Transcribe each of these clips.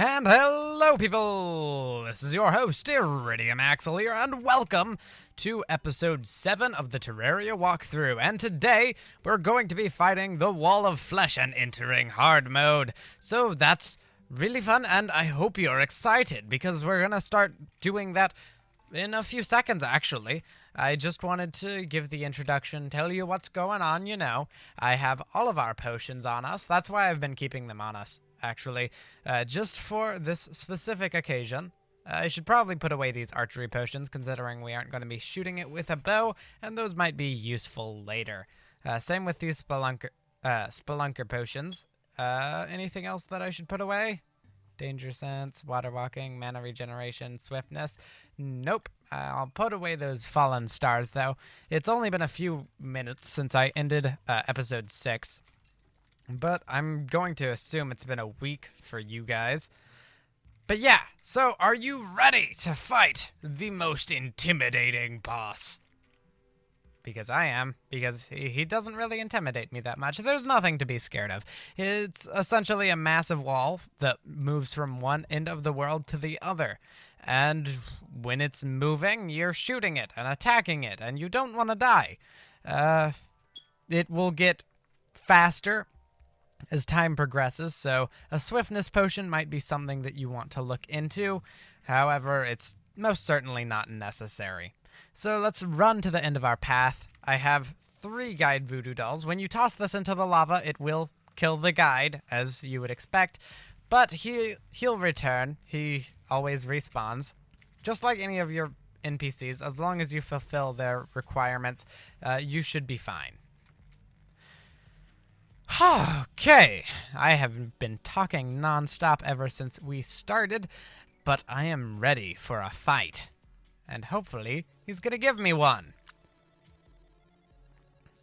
And hello, people! This is your host, Iridium Axel here, and welcome to episode 7 of the Terraria walkthrough. And today, we're going to be fighting the Wall of Flesh and entering hard mode. So that's really fun, and I hope you're excited, because we're gonna start doing that in a few seconds, actually. I just wanted to give the introduction, tell you what's going on, you know. I have all of our potions on us. That's why I've been keeping them on us, actually, just for this specific occasion. I should probably put away these archery potions, considering we aren't going to be shooting it with a bow, and those might be useful later. Same with these spelunker potions. Anything else that I should put away? Danger sense, water walking, mana regeneration, swiftness. Nope. I'll put away those fallen stars, though. It's only been a few minutes since I ended episode 6. But I'm going to assume it's been a week for you guys. But yeah, so are you ready to fight the most intimidating boss? Because I am, because he doesn't really intimidate me that much. There's nothing to be scared of. It's essentially a massive wall that moves from one end of the world to the other. And when it's moving, you're shooting it and attacking it, and you don't want to die. It will get faster as time progresses, so a swiftness potion might be something that you want to look into. However, it's most certainly not necessary. So let's run to the end of our path. I have 3 guide voodoo dolls. When you toss this into the lava, it will kill the guide, as you would expect. But he'll return. He always respawns. Just like any of your NPCs, as long as you fulfill their requirements, you should be fine. Okay, I have been talking non-stop ever since we started, but I am ready for a fight. And hopefully, he's gonna give me one.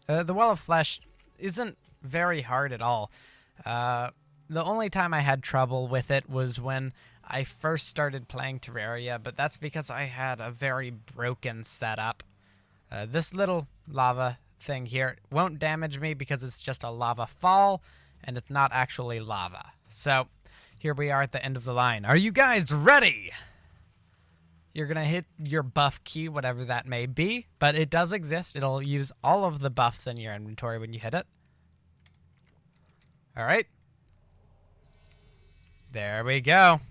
The Wall of Flesh isn't very hard at all. The only time I had trouble with it was when I first started playing Terraria, but that's because I had a very broken setup. This little lava thing here won't damage me because it's just a lava fall, and it's not actually lava. So, here we are at the end of the line. Are you guys ready? You're going to hit your buff key, whatever that may be, but it does exist. It'll use all of the buffs in your inventory when you hit it. All right. There we go.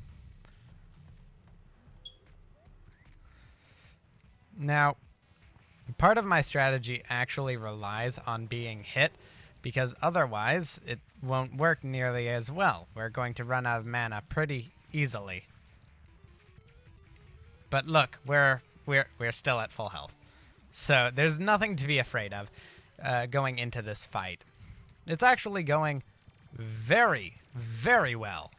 Now, part of my strategy actually relies on being hit, because otherwise it won't work nearly as well. We're going to run out of mana pretty easily. But look, we're still at full health. So there's nothing to be afraid of going into this fight. It's actually going very, very well.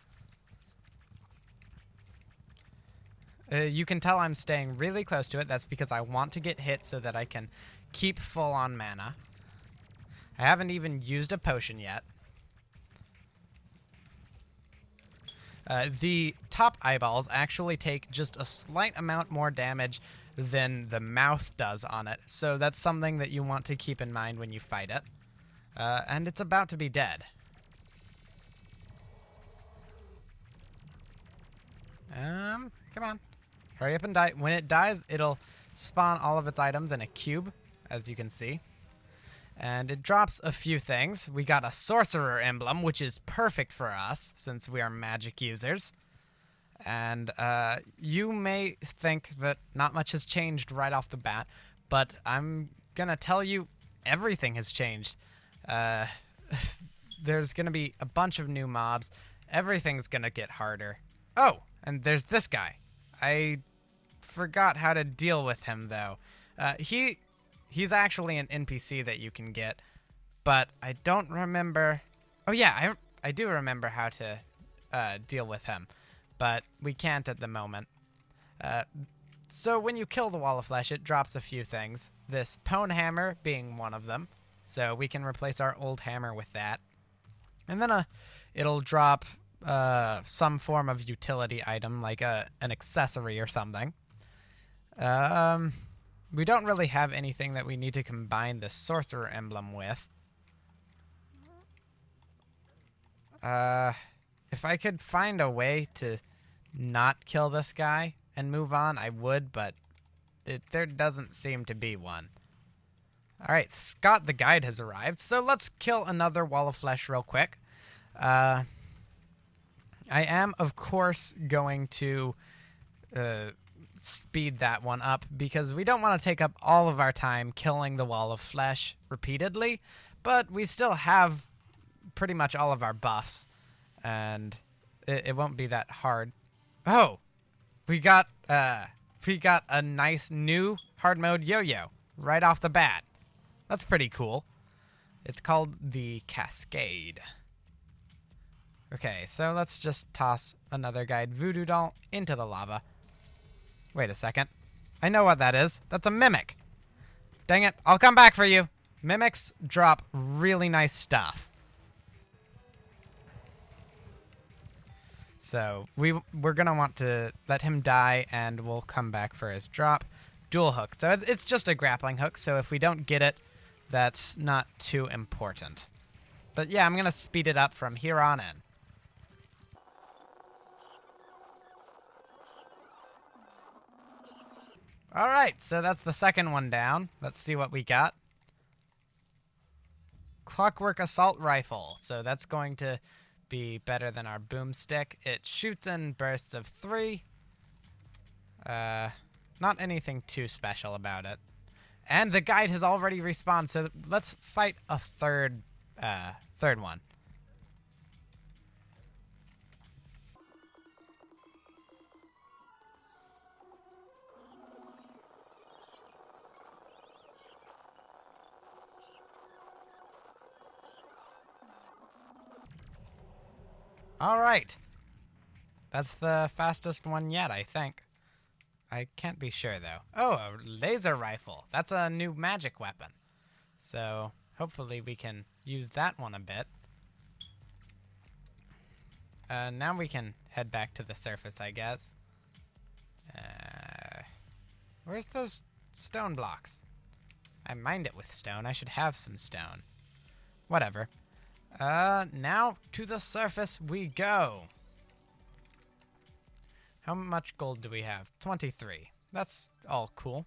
You can tell I'm staying really close to it. That's because I want to get hit so that I can keep full on mana. I haven't even used a potion yet. The top eyeballs actually take just a slight amount more damage than the mouth does on it, so that's something that you want to keep in mind when you fight it. And it's about to be dead. Come on. Hurry up and die. When it dies, it'll spawn all of its items in a cube, as you can see. And it drops a few things. We got a sorcerer emblem, which is perfect for us, since we are magic users. And you may think that not much has changed right off the bat, but I'm gonna tell you everything has changed. There's gonna be a bunch of new mobs. Everything's gonna get harder. Oh, and there's this guy. I forgot how to deal with him, though. He's actually an NPC that you can get, but I don't remember... Oh yeah, I do remember how to deal with him, but we can't at the moment. So when you kill the Wall of Flesh, it drops a few things. This Pwn Hammer being one of them, so we can replace our old hammer with that. And then it'll drop some form of utility item, like an accessory or something. We don't really have anything that we need to combine the sorcerer emblem with. If I could find a way to not kill this guy and move on, I would, but there doesn't seem to be one. Alright, Scott the guide has arrived, so let's kill another wall of flesh real quick. I am, of course, going to speed that one up because we don't want to take up all of our time killing the wall of flesh repeatedly, but we still have pretty much all of our buffs, and it won't be that hard. Oh, we got a nice new hard mode yo-yo right off the bat. That's pretty cool. It's called the Cascade. Okay, so let's just toss another guide voodoo doll into the lava. Wait a second. I know what that is. That's a mimic. Dang it, I'll come back for you. Mimics drop really nice stuff. So we're gonna want to let him die, and we'll come back for his drop. Dual hook. So it's just a grappling hook, so if we don't get it, that's not too important. But yeah, I'm gonna speed it up from here on in. Alright, so that's the second one down. Let's see what we got. Clockwork Assault Rifle. So that's going to be better than our boomstick. It shoots in bursts of 3. Not anything too special about it. And the guide has already respawned, so let's fight a third one. All right. That's the fastest one yet, I think. I can't be sure, though. Oh, a laser rifle. That's a new magic weapon. So hopefully we can use that one a bit. Now we can head back to the surface, I guess. Where's those stone blocks? I mined it with stone. I should have some stone. Whatever. Now to the surface we go. How much gold do we have? 23. That's all cool.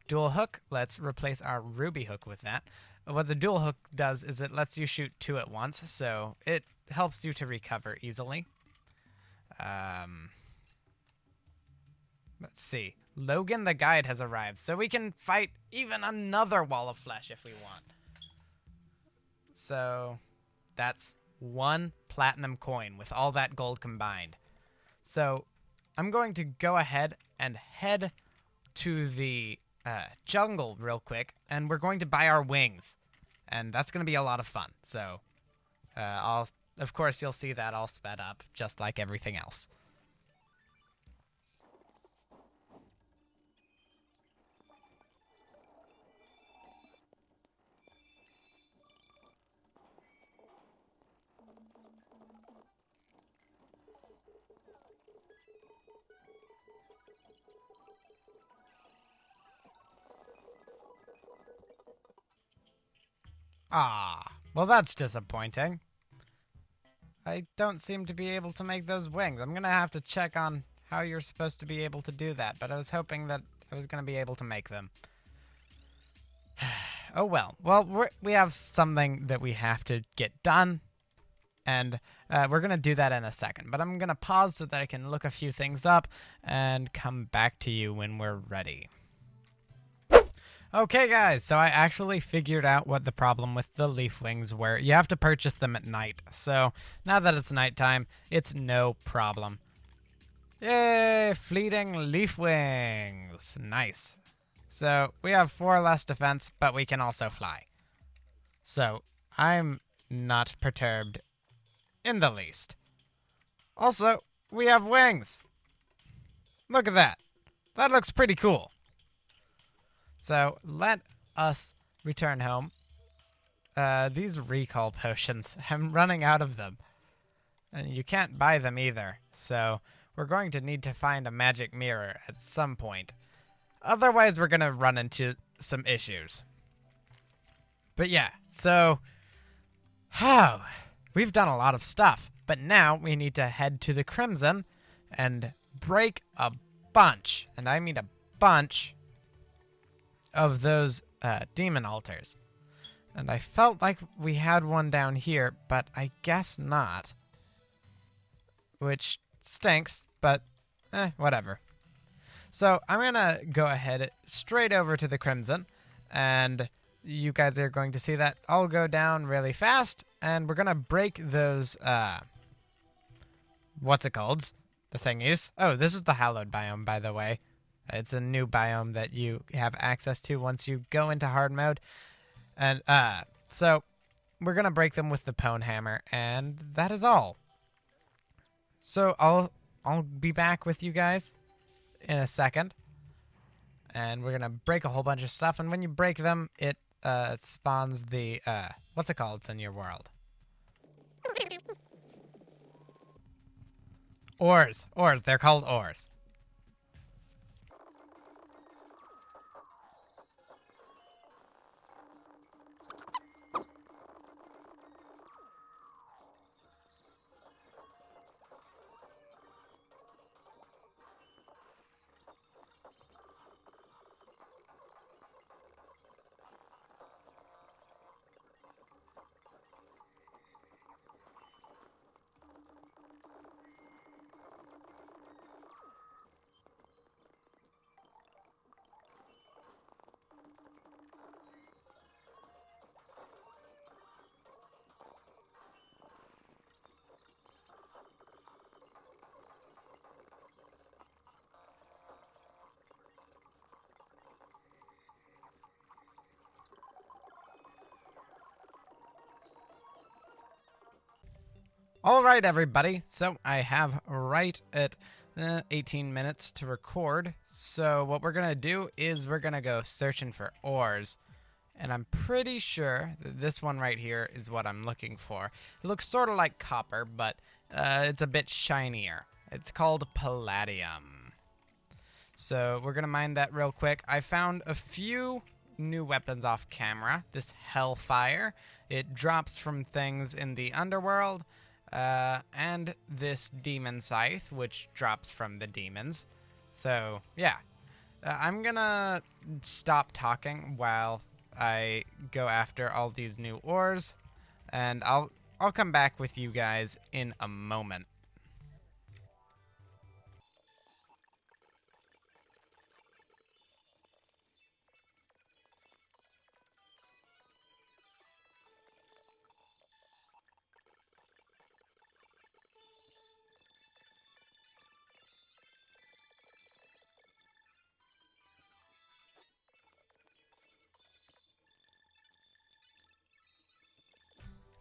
Dual hook. Let's replace our ruby hook with that. What the dual hook does is it lets you shoot 2 at once, so it helps you to recover easily. Let's see. Logan the guide has arrived, so we can fight even another wall of flesh if we want. So that's 1 platinum coin with all that gold combined. So I'm going to go ahead and head to the jungle real quick, and we're going to buy our wings. And that's going to be a lot of fun. So of course, you'll see that all sped up, just like everything else. Ah, well that's disappointing. I don't seem to be able to make those wings. I'm gonna have to check on how you're supposed to be able to do that, but I was hoping that I was gonna be able to make them. Oh well. Well, we have something that we have to get done, and we're gonna do that in a second. But I'm gonna pause so that I can look a few things up and come back to you when we're ready. Okay guys, so I actually figured out what the problem with the leaf wings were. You have to purchase them at night. So now that it's nighttime, it's no problem. Yay, fleeting leaf wings. Nice. So we have 4 less defense, but we can also fly. So I'm not perturbed in the least. Also, we have wings. Look at that. That looks pretty cool. So let us return home. These recall potions, I'm running out of them. And you can't buy them either. So we're going to need to find a magic mirror at some point. Otherwise, we're going to run into some issues. But yeah, so we've done a lot of stuff. But now we need to head to the Crimson and break a bunch, and I mean a bunch, of those demon altars. And I felt like we had one down here, but I guess not. Which stinks, but whatever. So I'm going to go ahead straight over to the Crimson, and you guys are going to see that all go down really fast, and we're going to break those, what's it called? The thingies. Oh, this is the hallowed biome, by the way. It's a new biome that you have access to once you go into hard mode. And so we're going to break them with the Pwn Hammer, and that is all. So I'll be back with you guys in a second. And we're going to break a whole bunch of stuff, and when you break them, it spawns the what's it called? It's in your world. Ores. They're called ores. All right, everybody. So I have right at 18 minutes to record. So what we're going to do is we're going to go searching for ores. And I'm pretty sure that this one right here is what I'm looking for. It looks sort of like copper, but it's a bit shinier. It's called palladium. So we're going to mine that real quick. I found a few new weapons off camera. This Hellfire. It drops from things in the underworld. And this demon scythe, which drops from the demons. So, yeah. I'm gonna stop talking while I go after all these new ores, and I'll come back with you guys in a moment.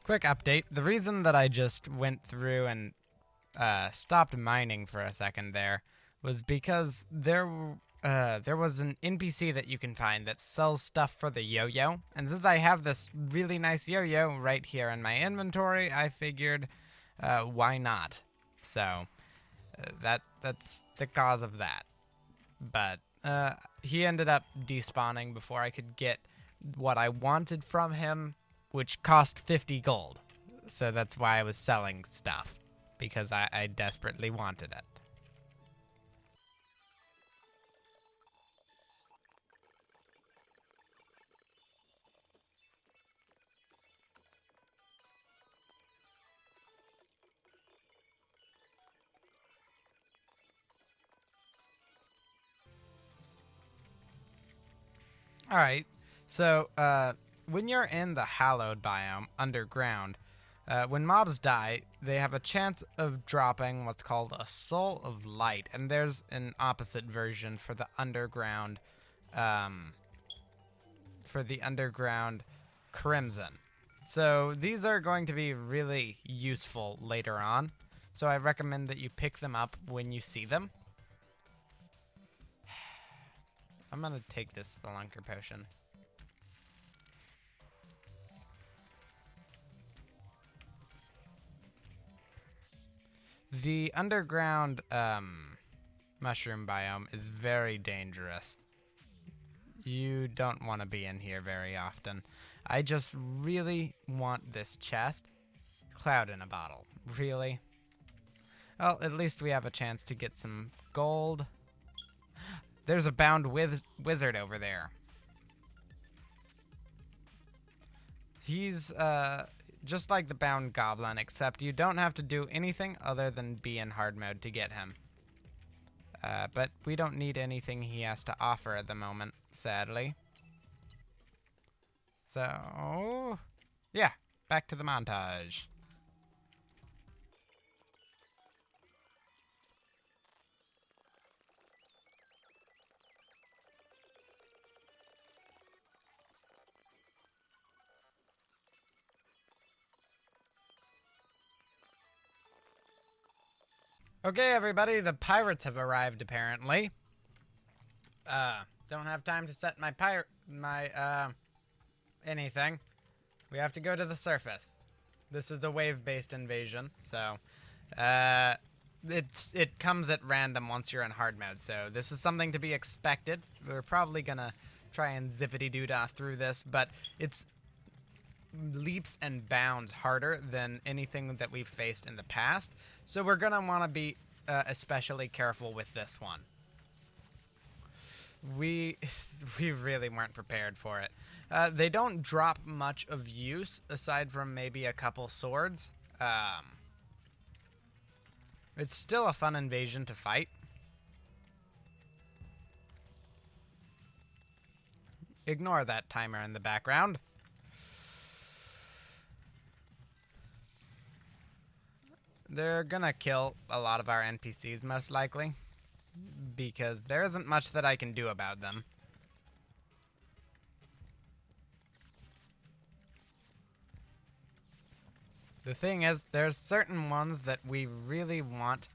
Quick update. The reason that I just went through and stopped mining for a second there was because there was an NPC that you can find that sells stuff for the yo-yo. And since I have this really nice yo-yo right here in my inventory, I figured why not? So that's the cause of that. But he ended up despawning before I could get what I wanted from him, which cost 50 gold. So that's why I was selling stuff, because I desperately wanted it. Alright, so when you're in the hallowed biome underground, when mobs die, they have a chance of dropping what's called a soul of light, and there's an opposite version for the underground crimson. So these are going to be really useful later on, so I recommend that you pick them up when you see them. I'm gonna take this Spelunker potion. The underground mushroom biome is very dangerous. You don't want to be in here very often. I just really want this chest. Cloud in a bottle. Really? Well, at least we have a chance to get some gold. There's a bound wizard over there. He's just like the bound goblin, except you don't have to do anything other than be in hard mode to get him. But we don't need anything he has to offer at the moment, sadly. So, yeah, back to the montage. Okay, everybody, the pirates have arrived, apparently. Don't have time to set anything. We have to go to the surface. This is a wave-based invasion, so, it comes at random once you're in hard mode, so this is something to be expected. We're probably gonna try and zippity-doo-dah through this, but it's leaps and bounds harder than anything that we've faced in the past, so we're gonna want to be especially careful with this one. We really weren't prepared for it. They don't drop much of use aside from maybe a couple swords. It's still a fun invasion to fight. Ignore that timer in the background. They're gonna kill a lot of our NPCs, most likely, because there isn't much that I can do about them. The thing is, there's certain ones that we really want...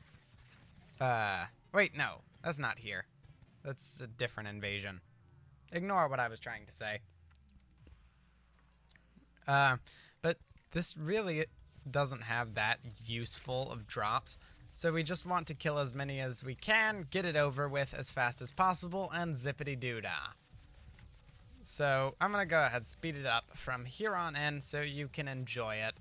wait, no, that's not here. That's a different invasion. Ignore what I was trying to say. But this really doesn't have that useful of drops, so we just want to kill as many as we can, get it over with as fast as possible, and zippity-doo-dah. So I'm gonna go ahead, speed it up from here on in so you can enjoy it.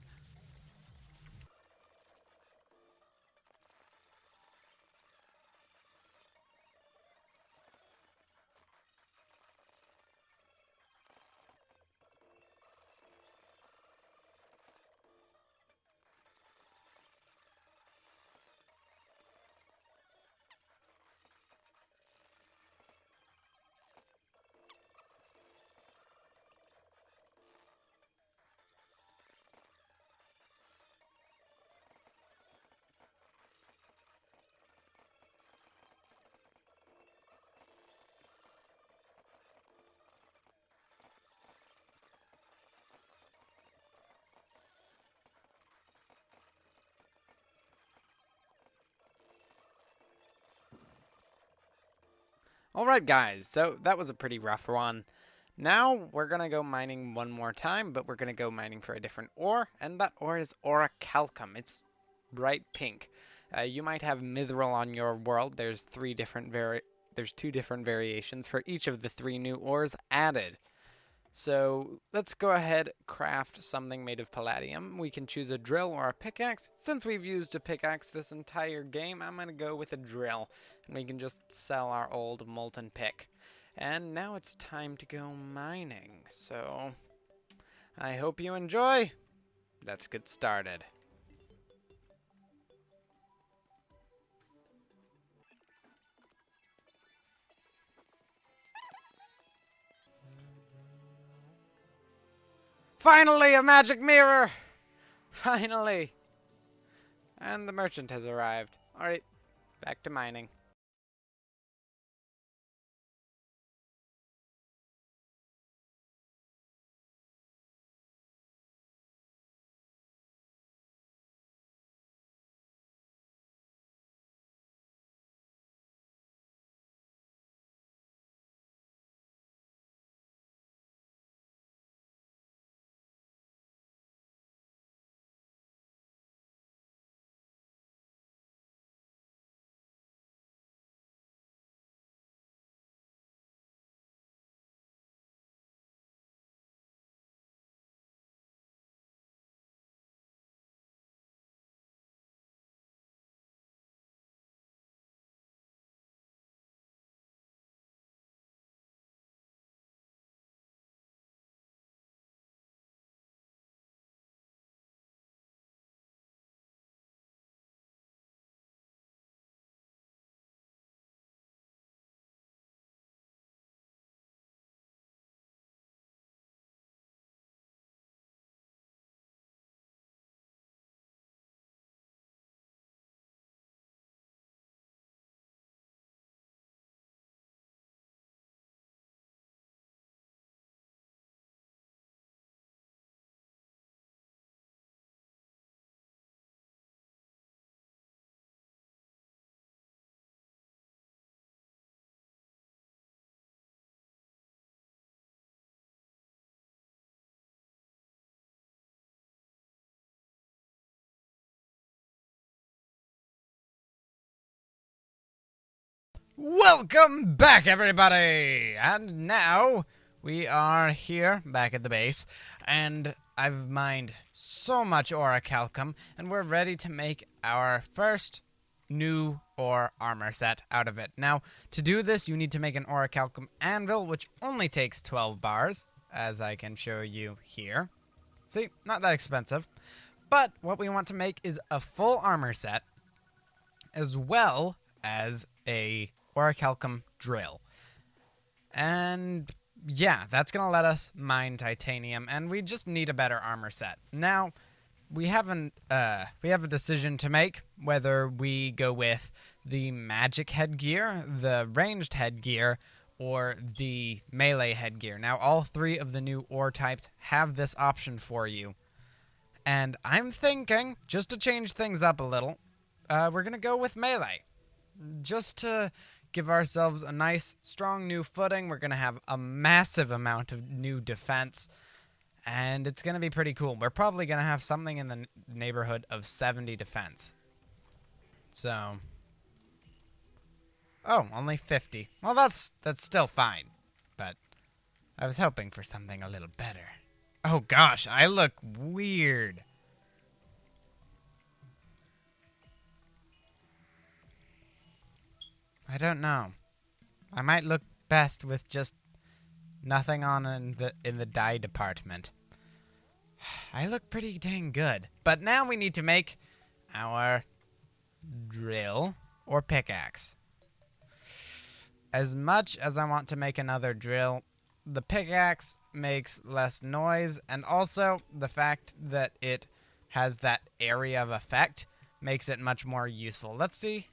Alright guys, so that was a pretty rough one. Now we're gonna go mining one more time, but we're gonna go mining for a different ore, and that ore is orichalcum. It's bright pink. You might have mithril on your world. There's two different variations for each of the 3 new ores added. So let's go ahead, craft something made of palladium. We can choose a drill or a pickaxe. Since we've used a pickaxe this entire game, I'm going to go with a drill. And we can just sell our old molten pick. And now it's time to go mining. So I hope you enjoy. Let's get started. Finally, a magic mirror! Finally! And the merchant has arrived. Alright, back to mining. Welcome back, everybody! And now we are here back at the base, and I've mined so much orichalcum, and we're ready to make our first new ore armor set out of it. Now, to do this, you need to make an orichalcum anvil, which only takes 12 bars, as I can show you here. See, not that expensive. But what we want to make is a full armor set, as well as a orichalcum drill. And yeah, that's going to let us mine titanium, and we just need a better armor set. Now, we have a decision to make, whether we go with the magic headgear, the ranged headgear, or the melee headgear. Now, all three of the new ore types have this option for you. And I'm thinking, just to change things up a little, we're going to go with melee. Just to give ourselves a nice, strong new footing. We're going to have a massive amount of new defense. And it's going to be pretty cool. We're probably going to have something in the neighborhood of 70 defense. So. Oh, only 50. Well, that's still fine. But I was hoping for something a little better. Oh gosh, I look weird. I don't know. I might look best with just nothing on in the dye department. I look pretty dang good. But now we need to make our drill or pickaxe. As much as I want to make another drill, the pickaxe makes less noise, and also the fact that it has that area of effect makes it much more useful. Let's see.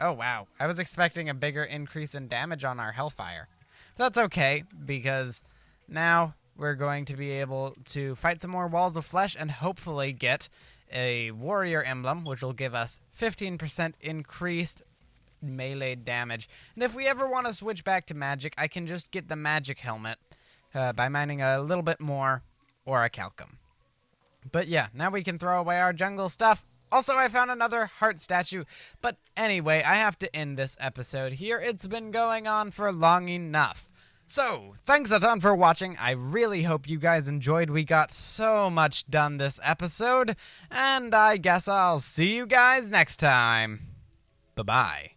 Oh, wow. I was expecting a bigger increase in damage on our Hellfire. That's okay, because now we're going to be able to fight some more walls of flesh and hopefully get a warrior emblem, which will give us 15% increased melee damage. And if we ever want to switch back to magic, I can just get the magic helmet by mining a little bit more orichalcum. But yeah, now we can throw away our jungle stuff. Also, I found another heart statue. But anyway, I have to end this episode here. It's been going on for long enough. So, thanks a ton for watching. I really hope you guys enjoyed. We got so much done this episode. And I guess I'll see you guys next time. Bye-bye.